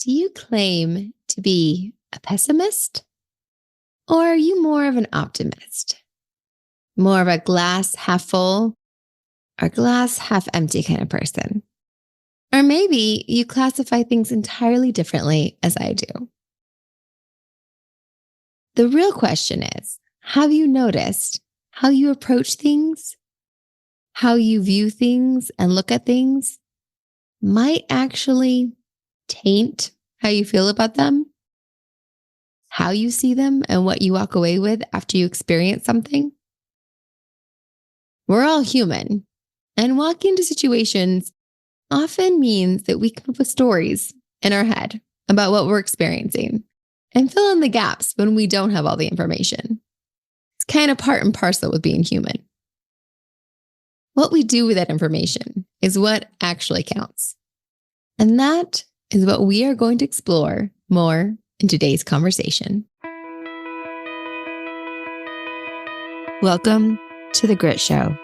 Do you claim to be a pessimist? Or are you more of an optimist? More of a glass half full or glass half empty kind of person? Or maybe you classify things entirely differently as I do. The real question is, have you noticed how you approach things, how you view things and look at things might actually taint how you feel about them, how you see them, and what you walk away with after you experience something? We're all human, and walking into situations often means that we come up with stories in our head about what we're experiencing and fill in the gaps when we don't have all the information. It's kind of part and parcel with being human. What we do with that information is what actually counts. And that is what we are going to explore more in today's conversation. Welcome to The Grit Show,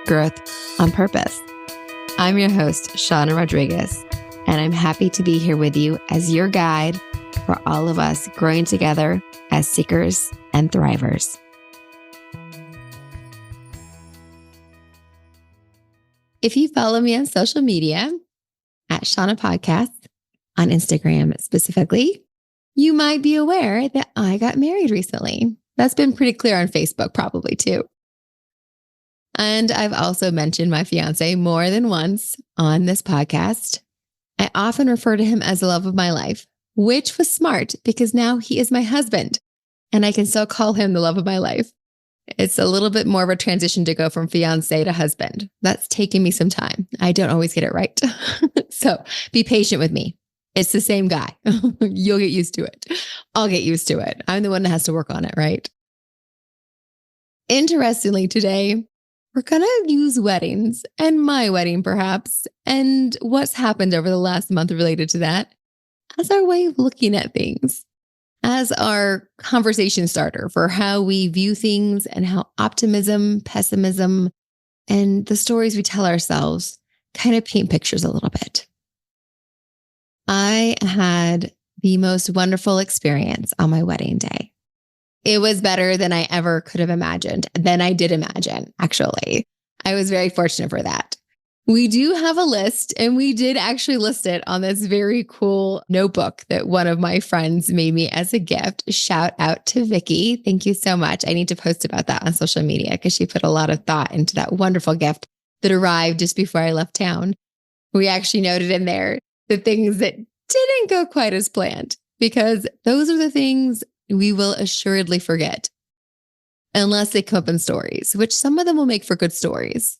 Growth on Purpose. I'm your host, Shauna Rodriguez, and I'm happy to be here with you as your guide for all of us growing together as seekers and thrivers. If you follow me on social media, at Shauna Podcast, on Instagram specifically, you might be aware that I got married recently. That's been pretty clear on Facebook probably too. And I've also mentioned my fiance more than once on this podcast. I often refer to him as the love of my life, which was smart because now he is my husband and I can still call him the love of my life. It's a little bit more of a transition to go from fiance to husband. That's taking me some time. I don't always get it right. So be patient with me. It's the same guy. You'll get used to it. I'll get used to it. I'm the one that has to work on it, right? Interestingly, today, we're going to use weddings and my wedding perhaps, and what's happened over the last month related to that as our way of looking at things, as our conversation starter for how we view things and how optimism, pessimism, and the stories we tell ourselves kind of paint pictures a little bit. I had the most wonderful experience on my wedding day. It was better than I ever could have imagined, than I did imagine, actually. I was very fortunate for that. We do have a list, and we did actually list it on this very cool notebook that one of my friends made me as a gift. Shout out to Vicky. Thank you so much. I need to post about that on social media because she put a lot of thought into that wonderful gift that arrived just before I left town. We actually noted in there the things that didn't go quite as planned, because those are the things we will assuredly forget unless they come up in stories, which some of them will make for good stories.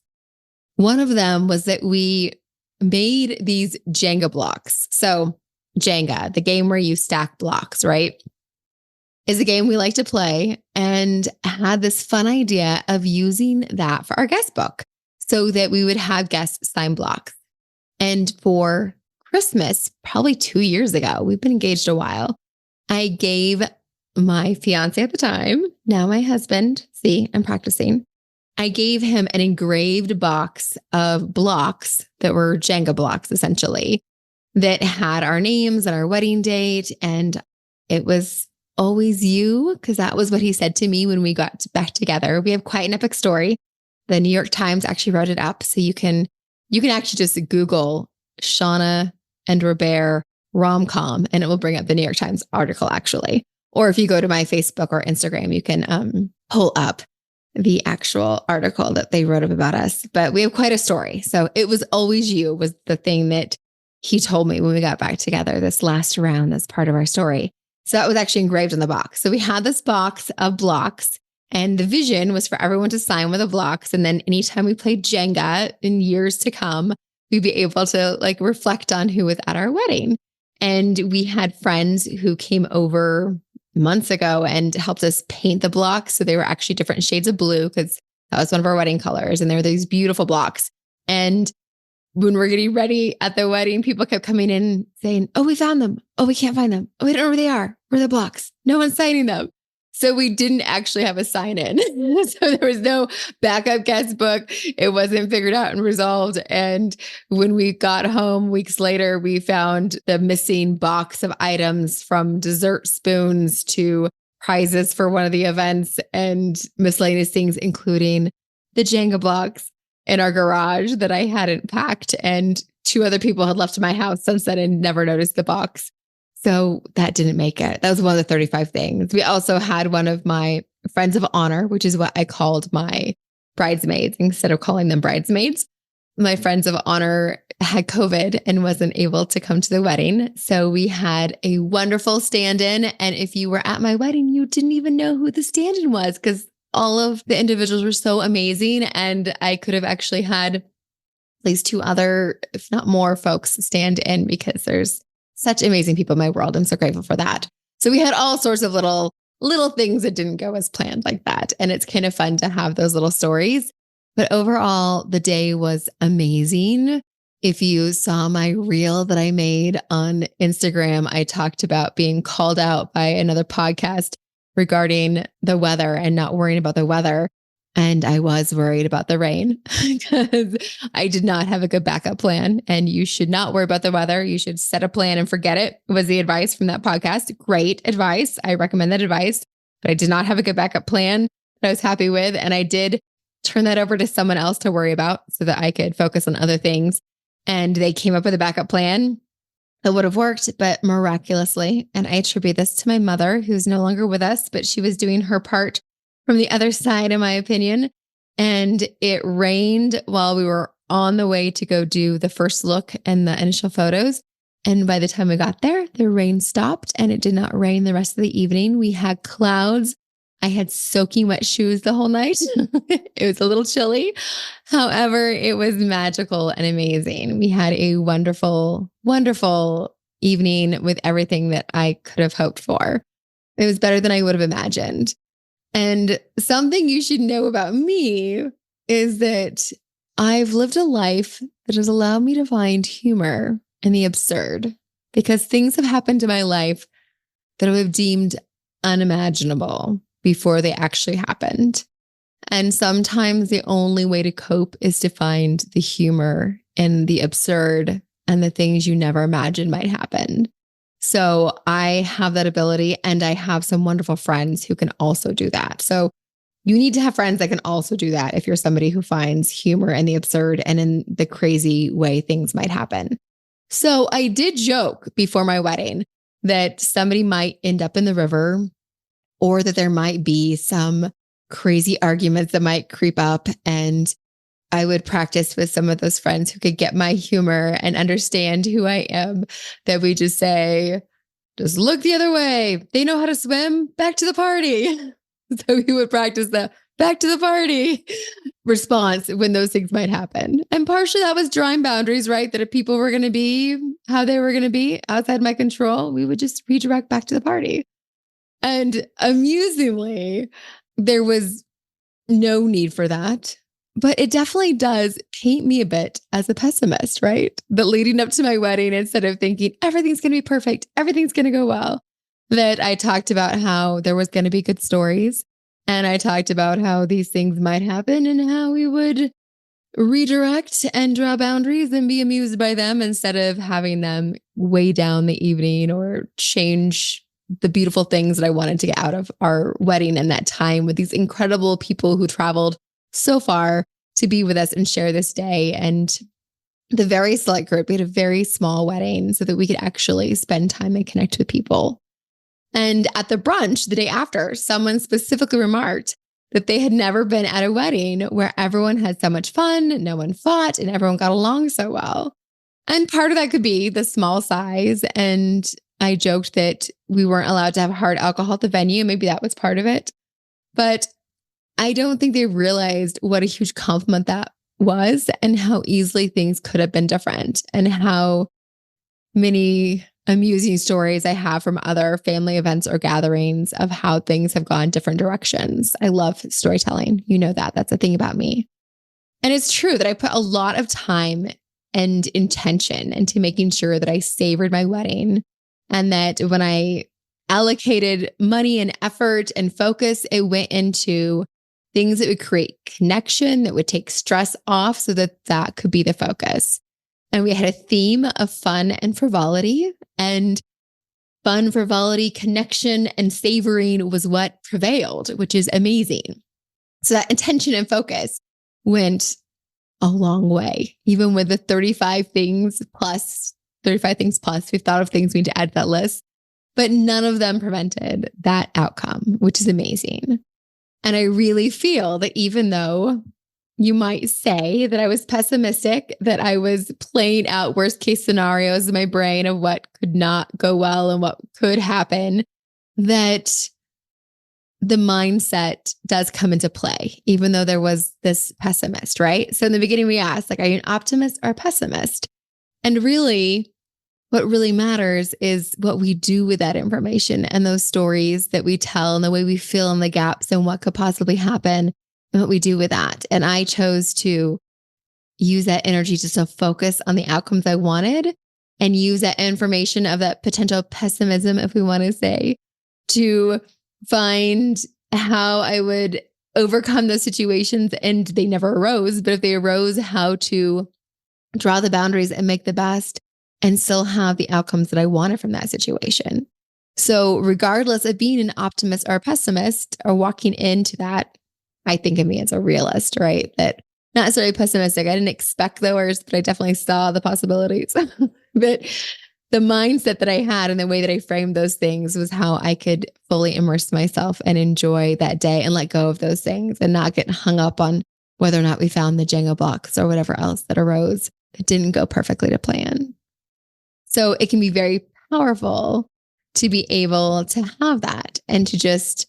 One of them was that we made these Jenga blocks. So Jenga, the game where you stack blocks, right, is a game we like to play, and had this fun idea of using that for our guest book so that we would have guests sign blocks. And for Christmas, probably 2 years ago, we've been engaged a while, I gave my fiance at the time, now my husband, see, I'm practicing. I gave him an engraved box of blocks that were Jenga blocks, essentially, that had our names and our wedding date. And it was always you, because that was what he said to me when we got back together. We have quite an epic story. The New York Times actually wrote it up. So you can actually just Google Shauna and Robert rom-com, and it will bring up the New York Times article, actually. Or if you go to my Facebook or Instagram, you can pull up the actual article that they wrote up about us. But we have quite a story. So it was always you was the thing that he told me when we got back together this last round, that's part of our story. So that was actually engraved on the box. So we had this box of blocks, and the vision was for everyone to sign with the blocks. And then anytime we played Jenga in years to come, we'd be able to reflect on who was at our wedding. And we had friends who came over months ago and helped us paint the blocks. So they were actually different shades of blue because that was one of our wedding colors. And they were these beautiful blocks. And when we're getting ready at the wedding, people kept coming in saying, "Oh, we found them. Oh, we can't find them. Oh, we don't know where they are. Where are the blocks? No one's signing them." So we didn't actually have a sign in. So there was no backup guest book. It wasn't figured out and resolved. And when we got home weeks later, we found the missing box of items from dessert spoons to prizes for one of the events and miscellaneous things, including the Jenga blocks in our garage that I hadn't packed. And two other people had left my house since then and never noticed the box. So that didn't make it. That was one of the 35 things. We also had one of my friends of honor, which is what I called my bridesmaids instead of calling them bridesmaids. My friends of honor had COVID and wasn't able to come to the wedding. So we had a wonderful stand-in. And if you were at my wedding, you didn't even know who the stand-in was because all of the individuals were so amazing. And I could have actually had at least two other, if not more, folks stand in because there's such amazing people in my world. I'm so grateful for that. So we had all sorts of little things that didn't go as planned like that. And it's kind of fun to have those little stories. But overall, the day was amazing. If you saw my reel that I made on Instagram, I talked about being called out by another podcast regarding the weather and not worrying about the weather. And I was worried about the rain because I did not have a good backup plan. And you should not worry about the weather. You should set a plan and forget it, was the advice from that podcast. Great advice. I recommend that advice. But I did not have a good backup plan that I was happy with. And I did turn that over to someone else to worry about so that I could focus on other things. And they came up with a backup plan that would have worked, but miraculously. And I attribute this to my mother, who's no longer with us, but she was doing her part from the other side, in my opinion. And it rained while we were on the way to go do the first look and the initial photos. And by the time we got there, the rain stopped and it did not rain the rest of the evening. We had clouds. I had soaking wet shoes the whole night. It was a little chilly. However, it was magical and amazing. We had a wonderful, wonderful evening with everything that I could have hoped for. It was better than I would have imagined. And something you should know about me is that I've lived a life that has allowed me to find humor in the absurd because things have happened in my life that I have deemed unimaginable before they actually happened. And sometimes the only way to cope is to find the humor in the absurd and the things you never imagined might happen. So I have that ability and I have some wonderful friends who can also do that. So you need to have friends that can also do that if you're somebody who finds humor in the absurd and in the crazy way things might happen. So I did joke before my wedding that somebody might end up in the river or that there might be some crazy arguments that might creep up. And I would practice with some of those friends who could get my humor and understand who I am, that we just say, just look the other way. They know how to swim. Back to the party. So we would practice the back to the party response when those things might happen. And partially that was drawing boundaries, right? That if people were going to be how they were going to be outside my control, we would just redirect back to the party. And amusingly, there was no need for that. But it definitely does paint me a bit as a pessimist, right? That leading up to my wedding, instead of thinking everything's going to be perfect, everything's going to go well, that I talked about how there was going to be good stories. And I talked about how these things might happen and how we would redirect and draw boundaries and be amused by them instead of having them weigh down the evening or change the beautiful things that I wanted to get out of our wedding and that time with these incredible people who traveled so far to be with us and share this day. And the very select group, we had a very small wedding so that we could actually spend time and connect with people. And at the brunch the day after, someone specifically remarked that they had never been at a wedding where everyone had so much fun, no one fought, and everyone got along so well. And part of that could be the small size. And I joked that we weren't allowed to have hard alcohol at the venue. Maybe that was part of it. But I don't think they realized what a huge compliment that was and how easily things could have been different and how many amusing stories I have from other family events or gatherings of how things have gone different directions. I love storytelling. You know that. That's a thing about me. And it's true that I put a lot of time and intention into making sure that I savored my wedding and that when I allocated money and effort and focus. It went into things that would create connection, that would take stress off so that that could be the focus. And we had a theme of fun and frivolity, and fun, frivolity, connection, and savoring was what prevailed, which is amazing. So that intention and focus went a long way, even with the 35 things plus, we've thought of things we need to add to that list, but none of them prevented that outcome, which is amazing. And I really feel that even though you might say that I was pessimistic, that I was playing out worst case scenarios in my brain of what could not go well and what could happen, that the mindset does come into play, even though there was this pessimist, right? So in the beginning, we asked, like, are you an optimist or a pessimist? And really, what really matters is what we do with that information and those stories that we tell and the way we fill in the gaps and what could possibly happen and what we do with that. And I chose to use that energy just to focus on the outcomes I wanted and use that information of that potential pessimism, if we want to say, to find how I would overcome those situations. And they never arose, but if they arose, how to draw the boundaries and make the best and still have the outcomes that I wanted from that situation. So regardless of being an optimist or a pessimist or walking into that, I think of me as a realist, right? That not necessarily pessimistic. I didn't expect the worst, but I definitely saw the possibilities. But the mindset that I had and the way that I framed those things was how I could fully immerse myself and enjoy that day and let go of those things and not get hung up on whether or not we found the Jenga blocks or whatever else that arose that didn't go perfectly to plan. So it can be very powerful to be able to have that and to just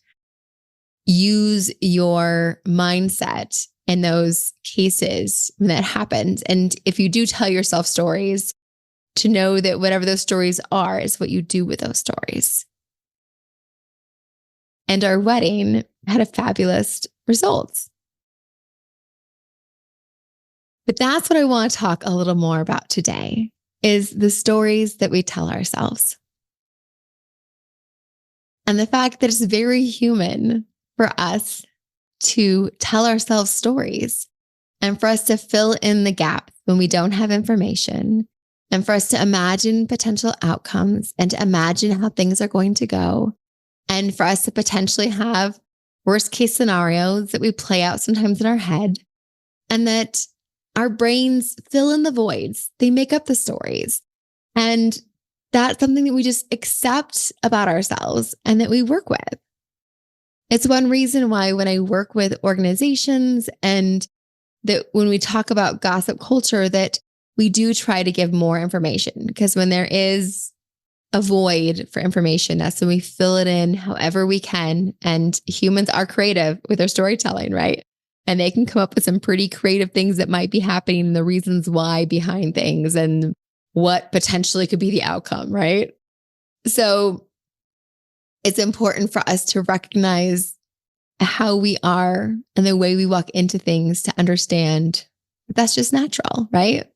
use your mindset in those cases when that happens. And if you do tell yourself stories, to know that whatever those stories are is what you do with those stories. And our wedding had a fabulous result. But that's what I want to talk a little more about today, is the stories that we tell ourselves. And the fact that it's very human for us to tell ourselves stories and for us to fill in the gaps when we don't have information and for us to imagine potential outcomes and to imagine how things are going to go and for us to potentially have worst case scenarios that we play out sometimes in our head and that our brains fill in the voids. They make up the stories. And that's something that we just accept about ourselves and that we work with. It's one reason why when I work with organizations and that when we talk about gossip culture, that we do try to give more information, because when there is a void for information, that's when we fill it in however we can. And humans are creative with their storytelling, right? And they can come up with some pretty creative things that might be happening and the reasons why behind things and what potentially could be the outcome, right? So it's important for us to recognize how we are and the way we walk into things to understand that that's just natural, right?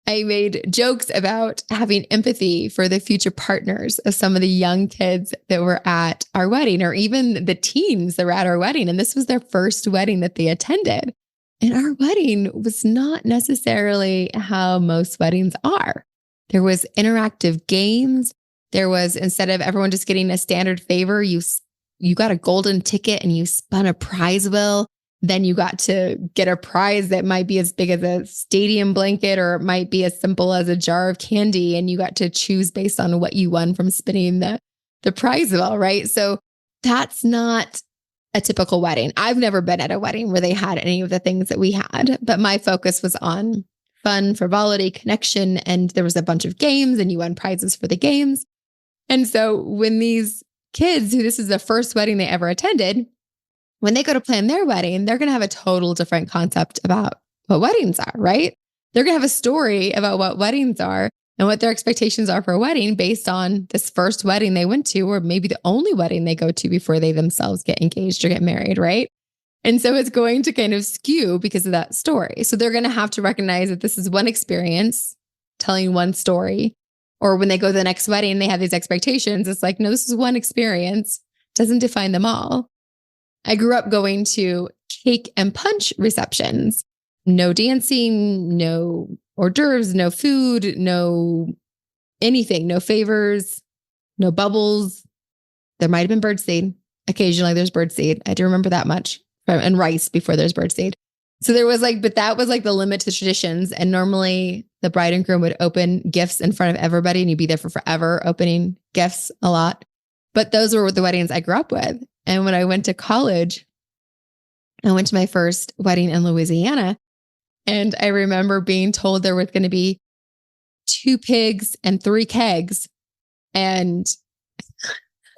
I made jokes about having empathy for the future partners of some of the young kids that were at our wedding, or even the teens that were at our wedding. And this was their first wedding that they attended. And our wedding was not necessarily how most weddings are. There was interactive games. There was, instead of everyone just getting a standard favor, you got a golden ticket and you spun a prize wheel. Then you got to get a prize that might be as big as a stadium blanket, or it might be as simple as a jar of candy. And you got to choose based on what you won from spinning the prize wheel, right? So that's not a typical wedding. I've never been at a wedding where they had any of the things that we had, but my focus was on fun, frivolity, connection. And there was a bunch of games and you won prizes for the games. And so when these kids, who this is the first wedding they ever attended, when they go to plan their wedding, they're going to have a total different concept about what weddings are, right? They're going to have a story about what weddings are and what their expectations are for a wedding based on this first wedding they went to, or maybe the only wedding they go to before they themselves get engaged or get married, right? And so it's going to kind of skew because of that story. So they're going to have to recognize that this is one experience, telling one story, Or when they go to the next wedding, they have these expectations. It's like, no, this is one experience. Doesn't define them all. I grew up going to cake and punch receptions. No dancing, no hors d'oeuvres, no food, no anything, no favors, no bubbles. There might have been birdseed. Occasionally there's birdseed. I do remember that much. And rice before there's birdseed. So there was like, but that was like the limit to the traditions. And normally the bride and groom would open gifts in front of everybody and you'd be there for forever opening gifts a lot. But those were the weddings I grew up with. And when I went to college, I went to my first wedding in Louisiana. And I remember being told there was going to be 2 pigs and 3 kegs. And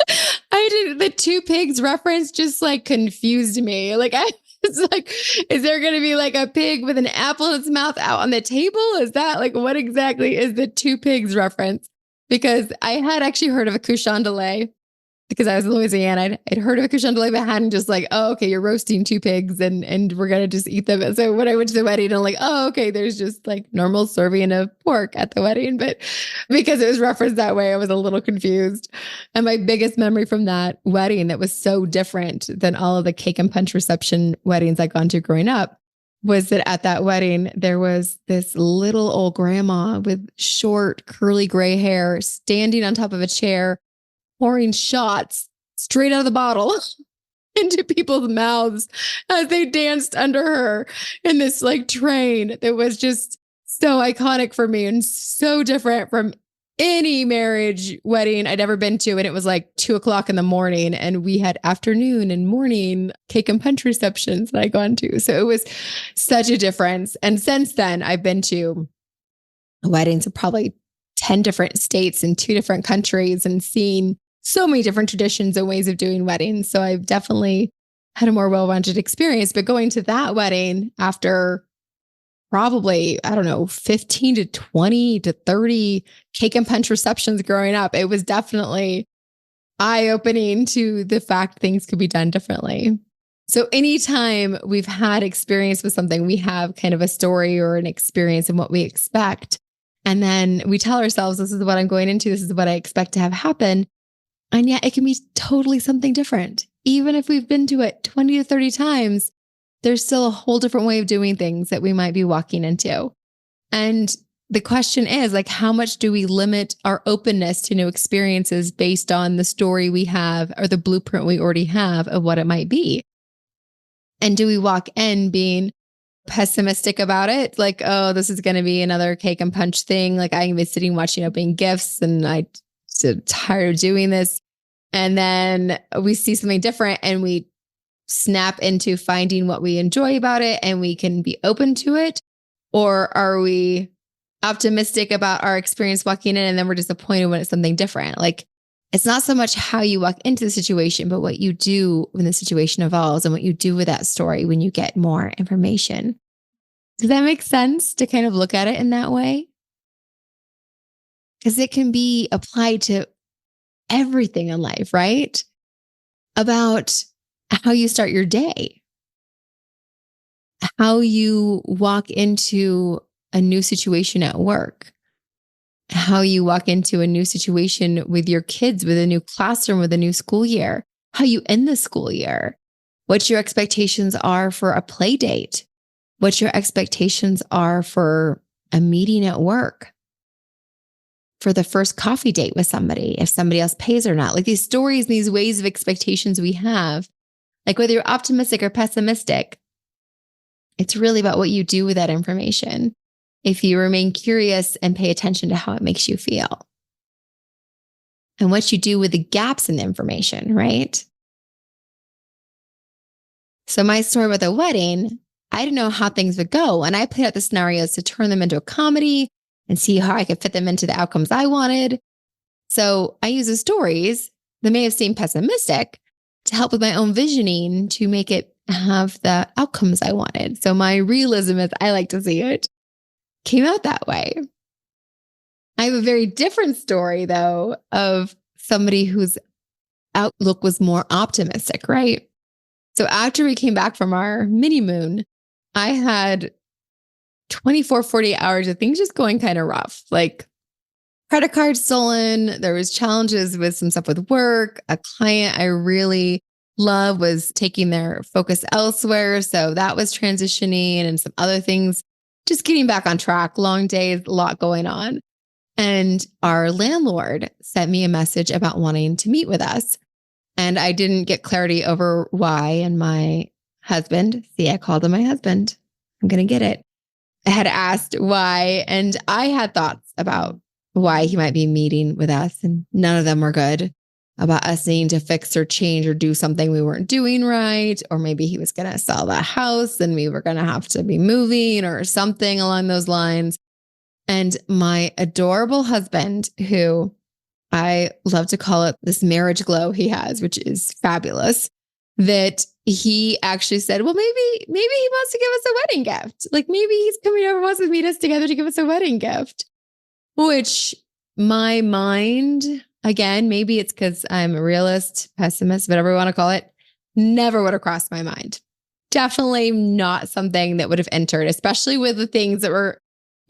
the 2 pigs reference just like confused me. Like it's like, is there going to be like a pig with an apple in its mouth out on the table? Is that like, what exactly is the 2 pigs reference? Because I had actually heard of a couchon de lait because I was in Louisiana. I'd heard of a couchon de lait, but hadn't just like, oh, okay, you're roasting 2 pigs and we're going to just eat them. So when I went to the wedding, I'm like, oh, okay, there's just like normal serving of pork at the wedding. But because it was referenced that way, I was a little confused. And my biggest memory from that wedding that was so different than all of the cake and punch reception weddings I'd gone to growing up was that at that wedding, there was this little old grandma with short, curly gray hair standing on top of a chair, pouring shots straight out of the bottle into people's mouths as they danced under her in this like train that was just so iconic for me and so different from any marriage wedding I'd ever been to. And it was like 2:00 in the morning and we had afternoon and morning cake and punch receptions that I'd gone to. So it was such a difference. And since then I've been to weddings of probably 10 different states in 2 different countries and seen so many different traditions and ways of doing weddings. So I've definitely had a more well-rounded experience, but going to that wedding after probably, I don't know, 15 to 20 to 30 cake and punch receptions growing up, it was definitely eye-opening to the fact things could be done differently. So anytime we've had experience with something, we have kind of a story or an experience and what we expect. And then we tell ourselves, this is what I'm going into. This is what I expect to have happen. And yet it can be totally something different. Even if we've been to it 20 to 30 times, there's still a whole different way of doing things that we might be walking into. And the question is, like, how much do we limit our openness to new experiences based on the story we have or the blueprint we already have of what it might be? And do we walk in being pessimistic about it? Like, oh, this is going to be another cake and punch thing. Like I can be sitting watching opening gifts and I'm so tired of doing this. And then we see something different and we snap into finding what we enjoy about it and we can be open to it. Or are we optimistic about our experience walking in and then we're disappointed when it's something different? Like it's not so much how you walk into the situation, but what you do when the situation evolves and what you do with that story when you get more information. Does that make sense to kind of look at it in that way? Because it can be applied to everything in life, right? About how you start your day, how you walk into a new situation at work, how you walk into a new situation with your kids, with a new classroom, with a new school year, how you end the school year, what your expectations are for a play date, what your expectations are for a meeting at work, for the first coffee date with somebody, if somebody else pays or not. Like these stories, these ways of expectations we have, like whether you're optimistic or pessimistic, it's really about what you do with that information. If you remain curious and pay attention to how it makes you feel and what you do with the gaps in the information, right? So my story with the wedding, I didn't know how things would go. And I played out the scenarios to turn them into a comedy and see how I could fit them into the outcomes I wanted. So I use the stories that may have seemed pessimistic to help with my own visioning to make it have the outcomes I wanted. So my realism, as I like to see it, came out that way. I have a very different story, though, of somebody whose outlook was more optimistic, right? So after we came back from our mini moon, I had 24, 48 hours of things just going kind of rough. Like credit card stolen. There was challenges with some stuff with work. A client I really love was taking their focus elsewhere. So that was transitioning and some other things, just getting back on track, long days, a lot going on. And our landlord sent me a message about wanting to meet with us. And I didn't get clarity over why. And my husband, see, I called him my husband. I'm going to get it. I had asked why. And I had thoughts about why he might be meeting with us. And none of them were good, about us needing to fix or change or do something we weren't doing right. Or maybe he was going to sell the house and we were going to have to be moving or something along those lines. And my adorable husband, who I love to call it this marriage glow he has, which is fabulous, that he actually said, well, maybe he wants to give us a wedding gift. Like maybe he's coming over, wants to meet us together to give us a wedding gift, which my mind, again, maybe it's because I'm a realist, pessimist, whatever you want to call it, never would have crossed my mind. Definitely not something that would have entered, especially with the things that were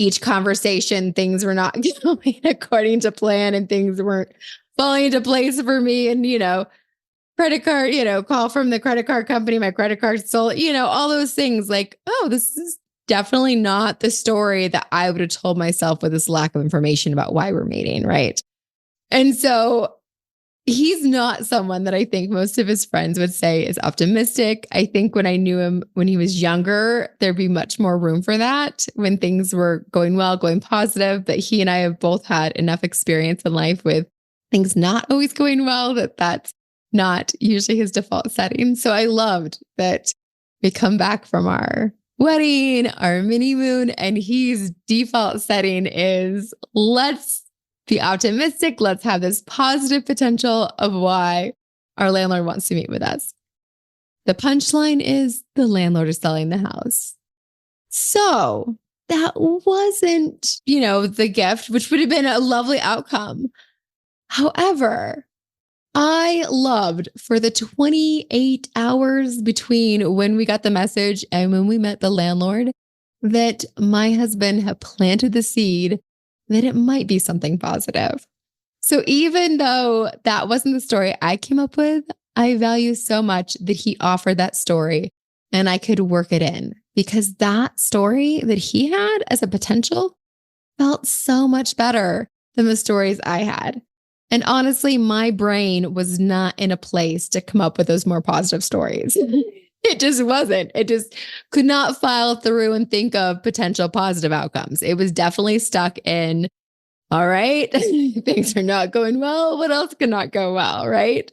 each conversation, things were not going according to plan and things weren't falling into place for me. And, credit card, call from the credit card company, my credit card stole, all those things like, oh, this is definitely not the story that I would have told myself with this lack of information about why we're meeting. Right. And so he's not someone that I think most of his friends would say is optimistic. I think when I knew him when he was younger, there'd be much more room for that when things were going well, going positive. But he and I have both had enough experience in life with things not always going well, that's not usually his default setting. So I loved that we come back from our wedding, our mini moon, and his default setting is let's be optimistic. Let's have this positive potential of why our landlord wants to meet with us. The punchline is the landlord is selling the house. So that wasn't, the gift, which would have been a lovely outcome. However, I loved for the 28 hours between when we got the message and when we met the landlord that my husband had planted the seed that it might be something positive. So even though that wasn't the story I came up with, I value so much that he offered that story and I could work it in because that story that he had as a potential felt so much better than the stories I had. And honestly, my brain was not in a place to come up with those more positive stories. It just wasn't. It just could not file through and think of potential positive outcomes. It was definitely stuck in, all right, things are not going well. What else could not go well, right?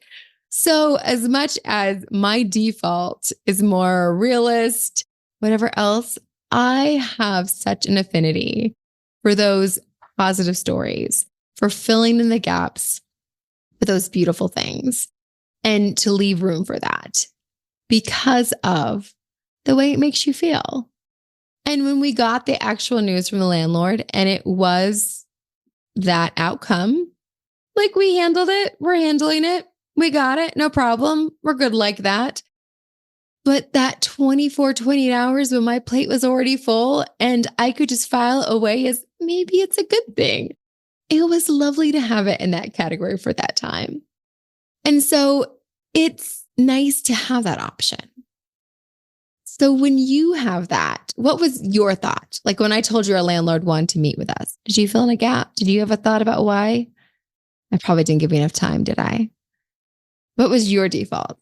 So as much as my default is more realist, whatever else, I have such an affinity for those positive stories, for filling in the gaps with those beautiful things, and to leave room for that because of the way it makes you feel. And when we got the actual news from the landlord and it was that outcome, like we handled it, we're handling it, we got it, no problem, we're good like that. But that 28 hours when my plate was already full and I could just file away as maybe it's a good thing. It was lovely to have it in that category for that time. And so it's nice to have that option. So when you have that, what was your thought? Like when I told you our landlord wanted to meet with us, did you fill in a gap? Did you have a thought about why? I probably didn't give you enough time, did I? What was your default?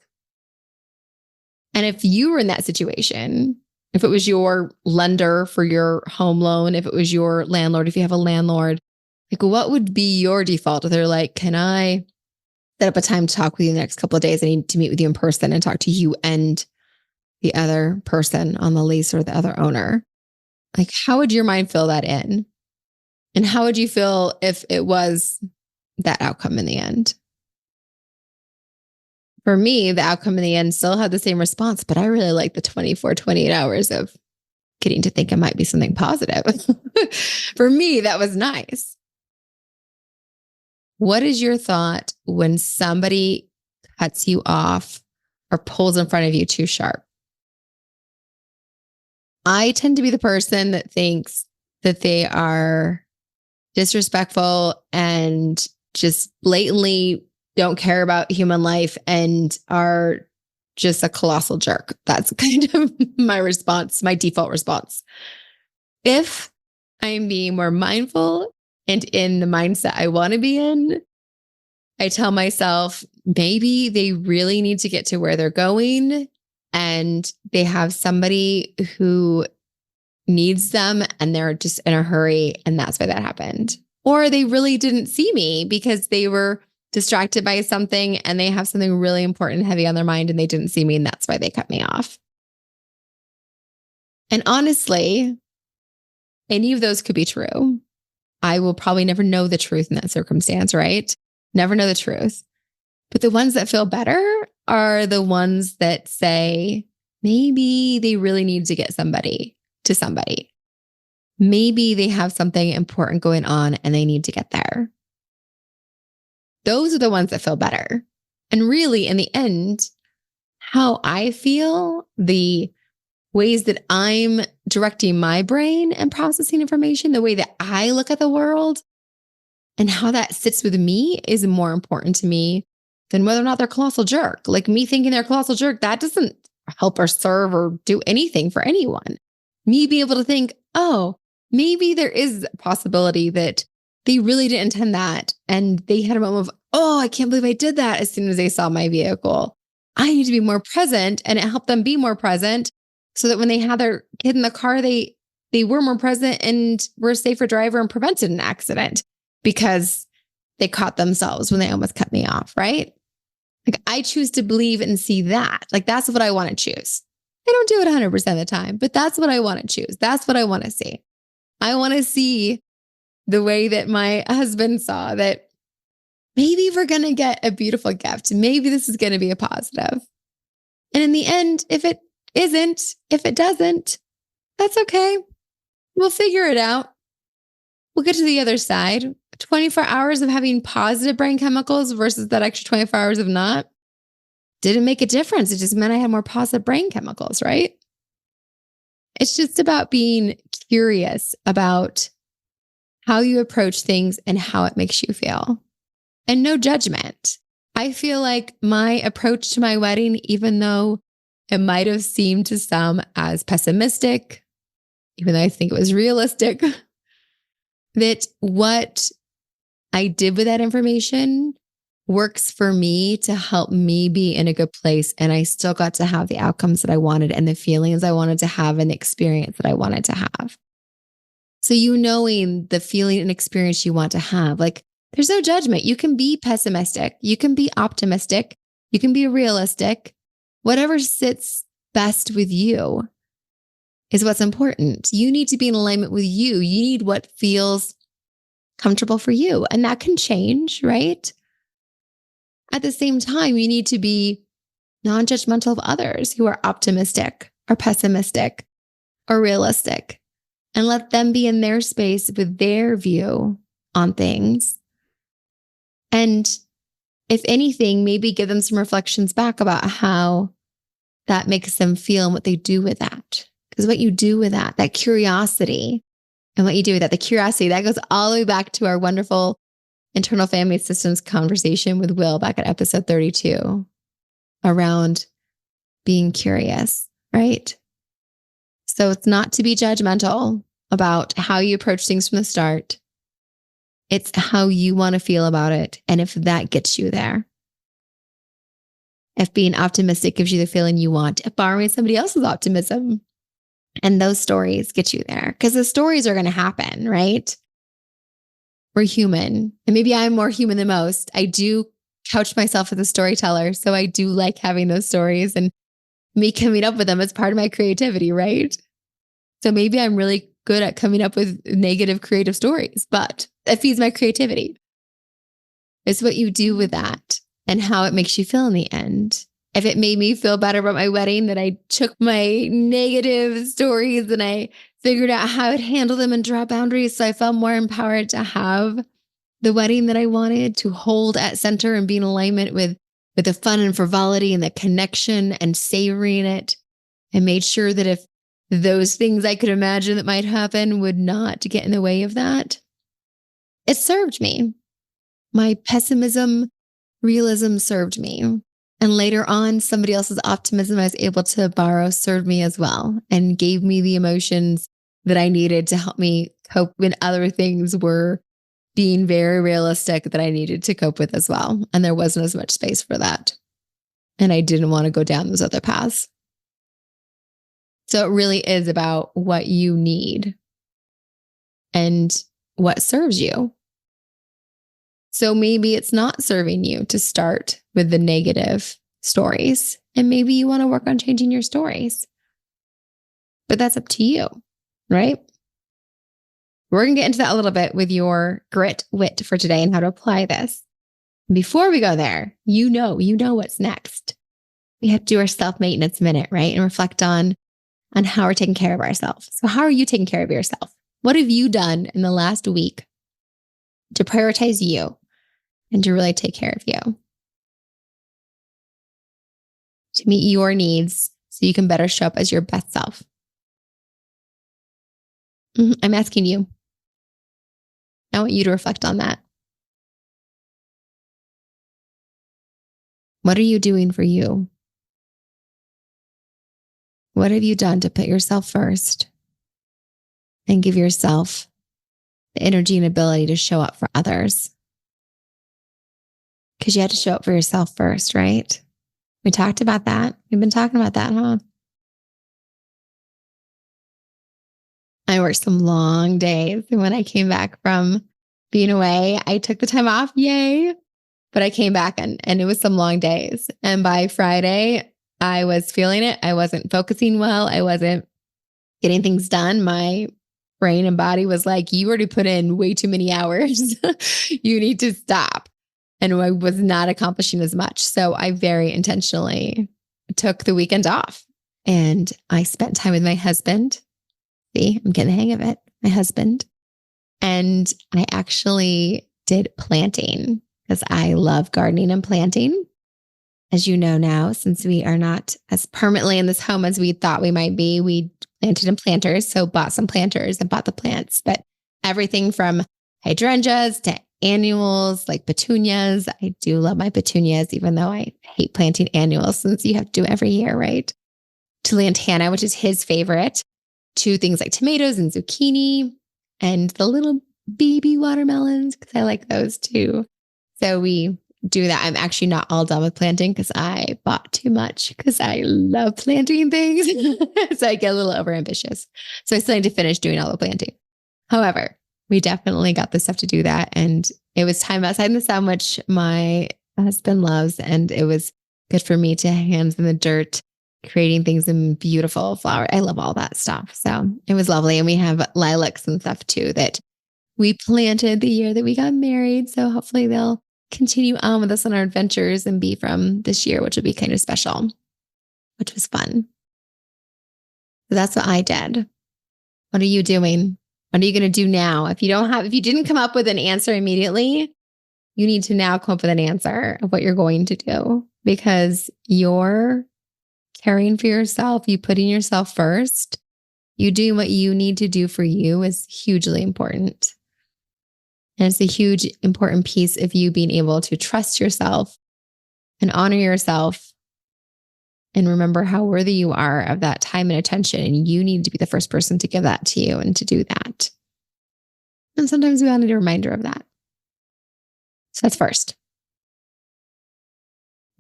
And if you were in that situation, if it was your lender for your home loan, if it was your landlord, if you have a landlord, like what would be your default? If they're like, can I set up a time to talk with you the next couple of days? I need to meet with you in person and talk to you and the other person on the lease or the other owner. Like, how would your mind fill that in? And how would you feel if it was that outcome in the end? For me, the outcome in the end still had the same response, but I really like the 28 hours of getting to think it might be something positive. For me, that was nice. What is your thought when somebody cuts you off or pulls in front of you too sharp? I tend to be the person that thinks that they are disrespectful and just blatantly don't care about human life and are just a colossal jerk. That's kind of my response, my default response. If I'm being more mindful and in the mindset I want to be in, I tell myself, maybe they really need to get to where they're going and they have somebody who needs them and they're just in a hurry and that's why that happened. Or they really didn't see me because they were distracted by something and they have something really important and heavy on their mind and they didn't see me and that's why they cut me off. And honestly, any of those could be true. I will probably never know the truth in that circumstance, right? Never know the truth. But the ones that feel better are the ones that say, maybe they really need to get somebody to somebody. Maybe they have something important going on and they need to get there. Those are the ones that feel better. And really, in the end, how I feel, the ways that I'm directing my brain and processing information, the way that I look at the world and how that sits with me is more important to me than whether or not they're a colossal jerk. Like me thinking they're a colossal jerk, that doesn't help or serve or do anything for anyone. Me being able to think, oh, maybe there is a possibility that they really didn't intend that. And they had a moment of, oh, I can't believe I did that as soon as they saw my vehicle. I need to be more present. And it helped them be more present so that when they had their kid in the car, they were more present and were a safer driver and prevented an accident because they caught themselves when they almost cut me off, right? Like I choose to believe and see that. Like that's what I want to choose. I don't do it 100% of the time, but that's what I want to choose. That's what I want to see. I want to see the way that my husband saw that maybe we're going to get a beautiful gift. Maybe this is going to be a positive. And in the end, if it isn't, if it doesn't, that's okay. We'll figure it out. We'll get to the other side. 24 hours of having positive brain chemicals versus that extra 24 hours of not didn't make a difference. It just meant I had more positive brain chemicals, right? It's just about being curious about how you approach things and how it makes you feel. And no judgment. I feel like my approach to my wedding, even though it might have seemed to some as pessimistic, even though I think it was realistic, that what I did with that information works for me to help me be in a good place. And I still got to have the outcomes that I wanted and the feelings I wanted to have and the experience that I wanted to have. So you knowing the feeling and experience you want to have, like there's no judgment. You can be pessimistic. You can be optimistic. You can be realistic. Whatever sits best with you is what's important. You need to be in alignment with you. You need what feels comfortable for you. And that can change, right? At the same time, you need to be non-judgmental of others who are optimistic or pessimistic or realistic and let them be in their space with their view on things. And if anything, maybe give them some reflections back about how that makes them feel and what they do with that. Because what you do with that curiosity and what you do with that, the curiosity, that goes all the way back to our wonderful internal family systems conversation with Will back at episode 32 around being curious, right? So it's not to be judgmental about how you approach things from the start. It's how you want to feel about it. And if that gets you there, if being optimistic gives you the feeling you want, if borrowing somebody else's optimism and those stories get you there, because the stories are going to happen, right? We're human. And maybe I'm more human than most. I do couch myself as a storyteller. So I do like having those stories and me coming up with them as part of my creativity, right? So maybe I'm really good at coming up with negative creative stories, but it feeds my creativity. It's what you do with that and how it makes you feel in the end. If it made me feel better about my wedding, that I took my negative stories and I figured out how I'd handle them and draw boundaries. So I felt more empowered to have the wedding that I wanted, to hold at center and be in alignment with the fun and frivolity and the connection and savoring it, and made sure that if those things I could imagine that might happen would not get in the way of that, It served me. My pessimism, realism served me. And later on, somebody else's optimism I was able to borrow served me as well and gave me the emotions that I needed to help me cope when other things were being very realistic that I needed to cope with as well. And there wasn't as much space for that. And I didn't want to go down those other paths. So it really is about what you need and what serves you. So maybe it's not serving you to start with the negative stories. And maybe you want to work on changing your stories. But that's up to you, right? We're going to get into that a little bit with your grit wit for today and how to apply this. Before we go there, you know what's next. We have to do our self-maintenance minute, right? And reflect on how we're taking care of ourselves. So how are you taking care of yourself? What have you done in the last week to prioritize you and to really take care of you? To meet your needs so you can better show up as your best self. I'm asking you. I want you to reflect on that. What are you doing for you? What have you done to put yourself first and give yourself the energy and ability to show up for others? Because you had to show up for yourself first, right? We talked about that. We've been talking about that, huh? I worked some long days. And when I came back from being away, I took the time off. Yay. But I came back and it was some long days. And by Friday, I was feeling it. I wasn't focusing well. I wasn't getting things done. My brain and body was like, you already put in way too many hours. You need to stop. And I was not accomplishing as much. So I very intentionally took the weekend off and I spent time with my husband. See, I'm getting the hang of it. My husband. And I actually did planting because I love gardening and planting. As you know now, since we are not as permanently in this home as we thought we might be, we planted in planters. So bought some planters and bought the plants. But everything from hydrangeas to annuals like petunias. I do love my petunias, even though I hate planting annuals since you have to do it every year, right? To lantana, which is his favorite, to things like tomatoes and zucchini and the little baby watermelons because I like those too. So we do that. I'm actually not all done with planting because I bought too much because I love planting things. So I get a little overambitious. So I still need to finish doing all the planting. However, we definitely got the stuff to do that. And it was time outside in the sun, which my husband loves. And it was good for me to hands in the dirt, creating things in beautiful flowers. I love all that stuff. So it was lovely. And we have lilacs and stuff too that we planted the year that we got married. So hopefully they'll continue on with us on our adventures and be from this year, which will be kind of special, which was fun. So that's what I did. What are you doing? What are you going to do now? If you didn't come up with an answer immediately, you need to now come up with an answer of what you're going to do because you're caring for yourself, you putting yourself first, you doing what you need to do for you is hugely important. And it's a huge, important piece of you being able to trust yourself and honor yourself and remember how worthy you are of that time and attention. And you need to be the first person to give that to you and to do that. And sometimes we all need a reminder of that. So that's first.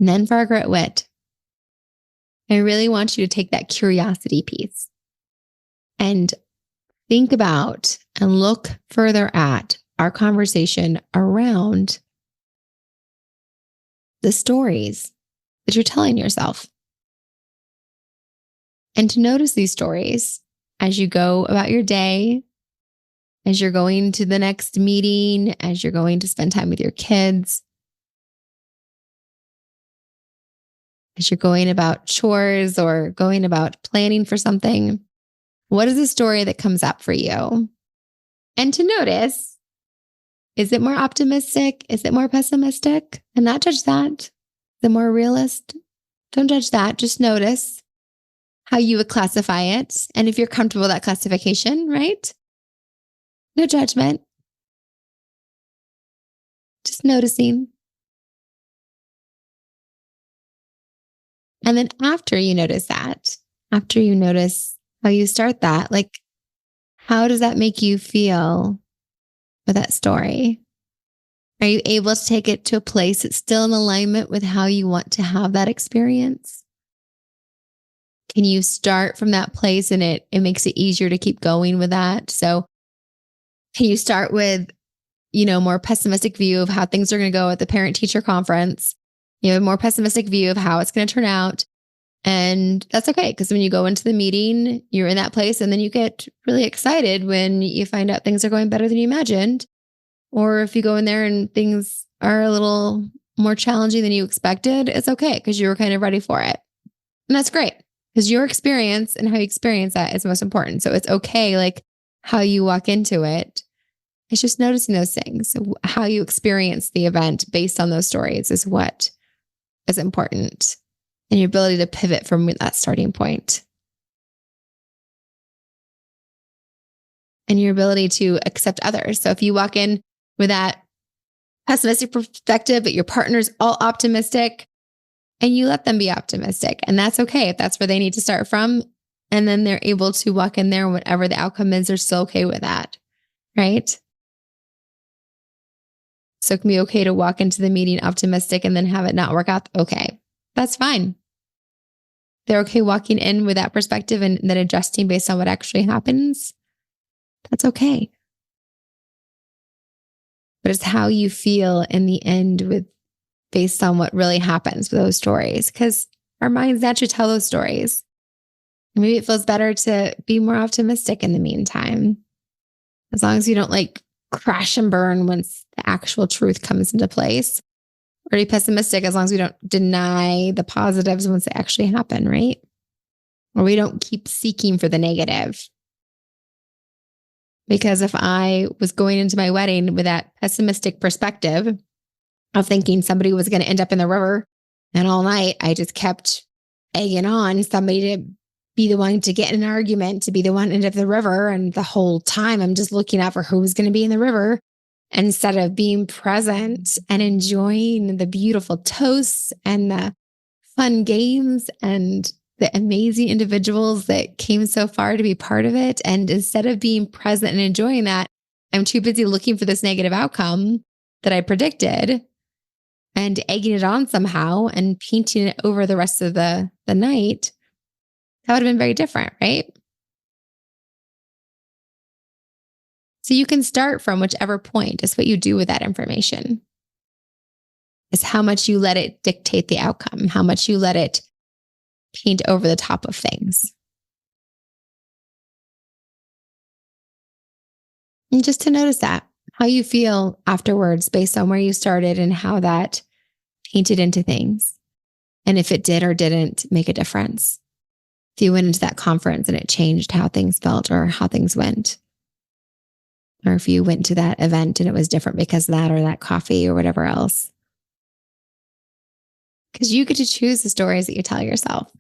And then for our grit wit, I really want you to take that curiosity piece and think about and look further at our conversation around the stories that you're telling yourself. And to notice these stories as you go about your day, as you're going to the next meeting, as you're going to spend time with your kids, as you're going about chores or going about planning for something. What is the story that comes up for you? And to notice, is it more optimistic? Is it more pessimistic? And not judge that. Is it more realist? Don't judge that. Just notice how you would classify it. And if you're comfortable with that classification, right? No judgment. Just noticing. And then after you notice that, after you notice how you start that, like, how does that make you feel with that story? Are you able to take it to a place that's still in alignment with how you want to have that experience? Can you start from that place and it makes it easier to keep going with that? So can you start with, more pessimistic view of how things are going to go at the parent teacher conference? You have a more pessimistic view of how it's going to turn out. And that's okay. Because when you go into the meeting, you're in that place and then you get really excited when you find out things are going better than you imagined. Or if you go in there and things are a little more challenging than you expected, it's okay because you were kind of ready for it. And that's great because your experience and how you experience that is most important. So it's okay, like how you walk into it. It's just noticing those things. So how you experience the event based on those stories is what is important. And your ability to pivot from that starting point. And your ability to accept others. So if you walk in with that pessimistic perspective, but your partner's all optimistic, and you let them be optimistic. And that's okay if that's where they need to start from. And then they're able to walk in there, whatever the outcome is, they're still okay with that. Right? So it can be okay to walk into the meeting optimistic and then have it not work out. Okay, that's fine. They're okay walking in with that perspective and then adjusting based on what actually happens. That's okay. But it's how you feel in the end based on what really happens with those stories. Because our minds naturally tell those stories. Maybe it feels better to be more optimistic in the meantime. As long as you don't crash and burn once the actual truth comes into place. Or be pessimistic as long as we don't deny the positives once they actually happen, right? Or we don't keep seeking for the negative. Because if I was going into my wedding with that pessimistic perspective of thinking somebody was going to end up in the river, and all night I just kept egging on somebody to be the one to get in an argument, to be the one to end up in the river, and the whole time I'm just looking out for who was going to be in the river, instead of being present and enjoying the beautiful toasts and the fun games and the amazing individuals that came so far to be part of it. And instead of being present and enjoying that, I'm too busy looking for this negative outcome that I predicted and egging it on somehow and painting it over the rest of the night. That would have been very different, right? So you can start from whichever point. It's what you do with that information. It's how much you let it dictate the outcome, how much you let it paint over the top of things. And just to notice that, how you feel afterwards based on where you started and how that painted into things. And if it did or didn't make a difference. If you went into that conference and it changed how things felt or how things went. Or if you went to that event and it was different because of that or that coffee or whatever else. Because you get to choose the stories that you tell yourself.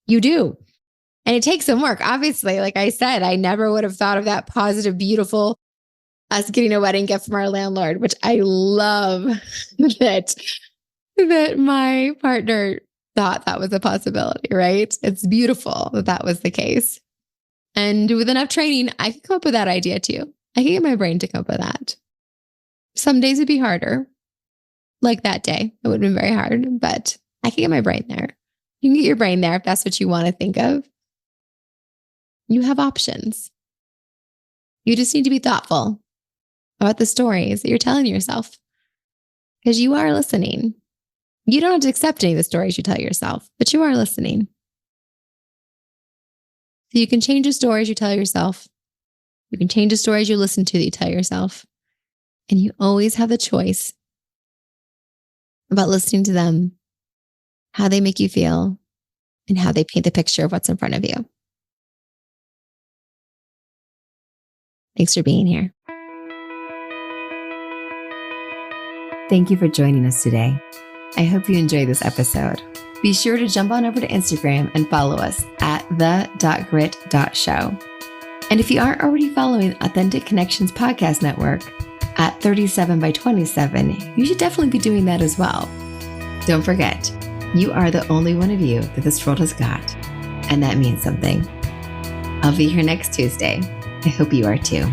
You do. And it takes some work. Obviously, like I said, I never would have thought of that positive, beautiful, us getting a wedding gift from our landlord, which I love that my partner thought that was a possibility, right? It's beautiful that that was the case. And with enough training, I could come up with that idea too. I can get my brain to come up with that. Some days it'd be harder. Like that day, it would have been very hard, but I can get my brain there. You can get your brain there if that's what you want to think of. You have options. You just need to be thoughtful about the stories that you're telling yourself because you are listening. You don't have to accept any of the stories you tell yourself, but you are listening. So you can change the stories you tell yourself. You can change the stories you listen to that you tell yourself. And you always have the choice about listening to them, how they make you feel, and how they paint the picture of what's in front of you. Thanks for being here. Thank you for joining us today. I hope you enjoyed this episode. Be sure to jump on over to Instagram and follow us at the.grit.show. And if you aren't already following Authentic Connections Podcast Network, at 37 by 27, you should definitely be doing that as well. Don't forget, you are the only one of you that this world has got, and that means something. I'll be here next Tuesday. I hope you are too.